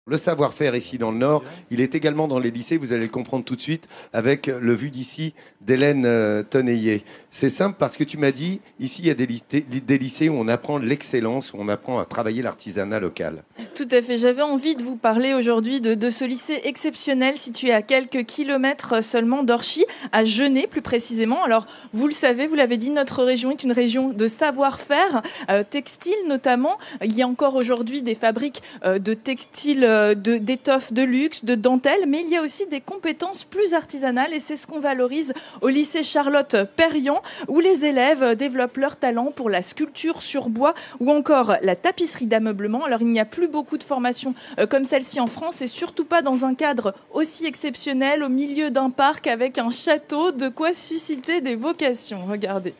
Le savoir-faire ici dans le Nord, il est également dans les lycées, vous allez le comprendre tout de suite, avec le vu d'ici d'Hélène Tonneillet. C'est simple parce que tu m'as dit, ici il y a des lycées où on apprend l'excellence, où on apprend à travailler l'artisanat local. Tout à fait, j'avais envie de vous parler aujourd'hui de ce lycée exceptionnel situé à quelques kilomètres seulement d'Orchy, à Genêt plus précisément. Alors vous le savez, vous l'avez dit, notre région est une région de savoir-faire, textile notamment. Il y a encore aujourd'hui des fabriques de textiles, d'étoffes de luxe, de dentelles, mais il y a aussi des compétences plus artisanales et c'est ce qu'on valorise au lycée Charlotte Perriand, où les élèves développent leur talent pour la sculpture sur bois ou encore la tapisserie d'ameublement. Alors il n'y a plus beaucoup de formations comme celle-ci en France et surtout pas dans un cadre aussi exceptionnel au milieu d'un parc avec un château, de quoi susciter des vocations. Regardez.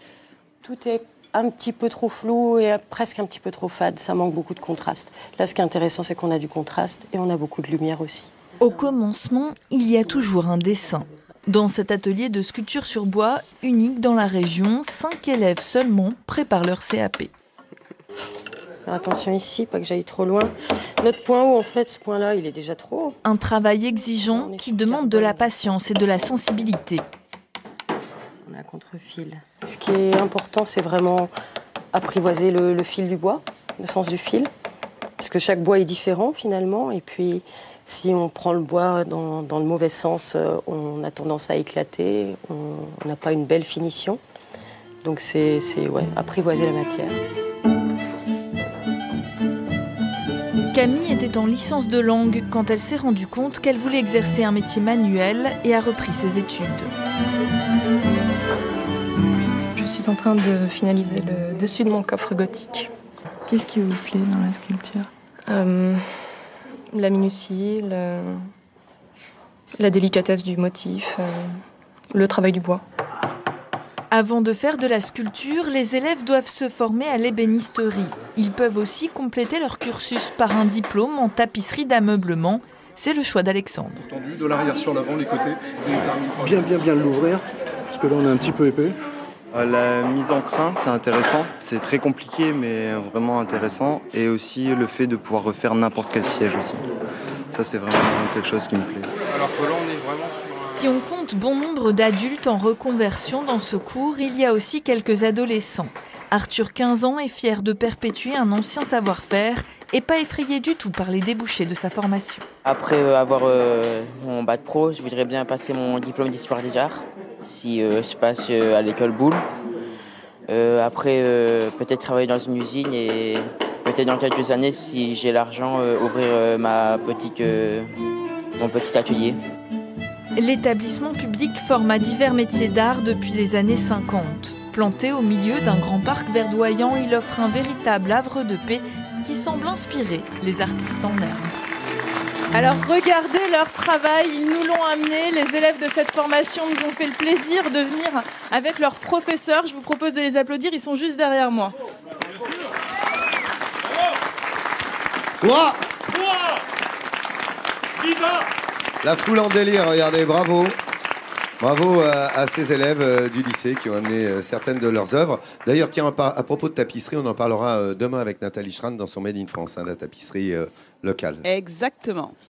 Tout est un petit peu trop flou et presque un petit peu trop fade, ça manque beaucoup de contraste. Là, ce qui est intéressant, c'est qu'on a du contraste et on a beaucoup de lumière aussi. Au commencement, il y a toujours un dessin. Dans cet atelier de sculpture sur bois, unique dans la région, 5 élèves seulement préparent leur CAP. Faire attention ici, pas que j'aille trop loin. Notre point haut, en fait, ce point-là, il est déjà trop haut. Un travail exigeant qui demande de la patience et de la sensibilité. On a un contre-fil. Ce qui est important, c'est vraiment apprivoiser le fil du bois, le sens du fil. Parce que chaque bois est différent, finalement. Et puis, si on prend le bois dans le mauvais sens, on a tendance à éclater. On n'a pas une belle finition. Donc, c'est apprivoiser la matière. Camille était en licence de langue quand elle s'est rendue compte qu'elle voulait exercer un métier manuel et a repris ses études. Je suis en train de finaliser le dessus de mon coffre gothique. Qu'est-ce qui vous plaît dans la sculpture ? La minutie, la délicatesse du motif, le travail du bois. Avant de faire de la sculpture, les élèves doivent se former à l'ébénisterie. Ils peuvent aussi compléter leur cursus par un diplôme en tapisserie d'ameublement. C'est le choix d'Alexandre. De l'arrière sur l'avant, les côtés. Bien l'ouvrir, parce que là on est un petit peu épais. La mise en crin, c'est intéressant. C'est très compliqué, mais vraiment intéressant. Et aussi le fait de pouvoir refaire n'importe quel siège aussi. Ça, c'est vraiment quelque chose qui me plaît. Alors que là, on est vraiment sur Si on compte bon nombre d'adultes en reconversion dans ce cours, il y a aussi quelques adolescents. Arthur, 15 ans, est fier de perpétuer un ancien savoir-faire et pas effrayé du tout par les débouchés de sa formation. Après avoir mon bac pro, je voudrais bien passer mon diplôme d'histoire des arts, si je passe à l'école Boulle. Après, peut-être travailler dans une usine et peut-être dans quelques années, si j'ai l'argent, ouvrir mon petit atelier. L'établissement public forme à divers métiers d'art depuis les années 50. Planté au milieu d'un grand parc verdoyant, il offre un véritable havre de paix qui semble inspirer les artistes en herbe. Alors regardez leur travail, ils nous l'ont amené. Les élèves de cette formation nous ont fait le plaisir de venir avec leurs professeurs. Je vous propose de les applaudir, ils sont juste derrière moi. Ouah ! La foule en délire, regardez, bravo. Bravo à ces élèves du lycée qui ont amené certaines de leurs œuvres. D'ailleurs, tiens, à propos de tapisserie, on en parlera demain avec Nathalie Schran dans son Made in France, la tapisserie locale. Exactement.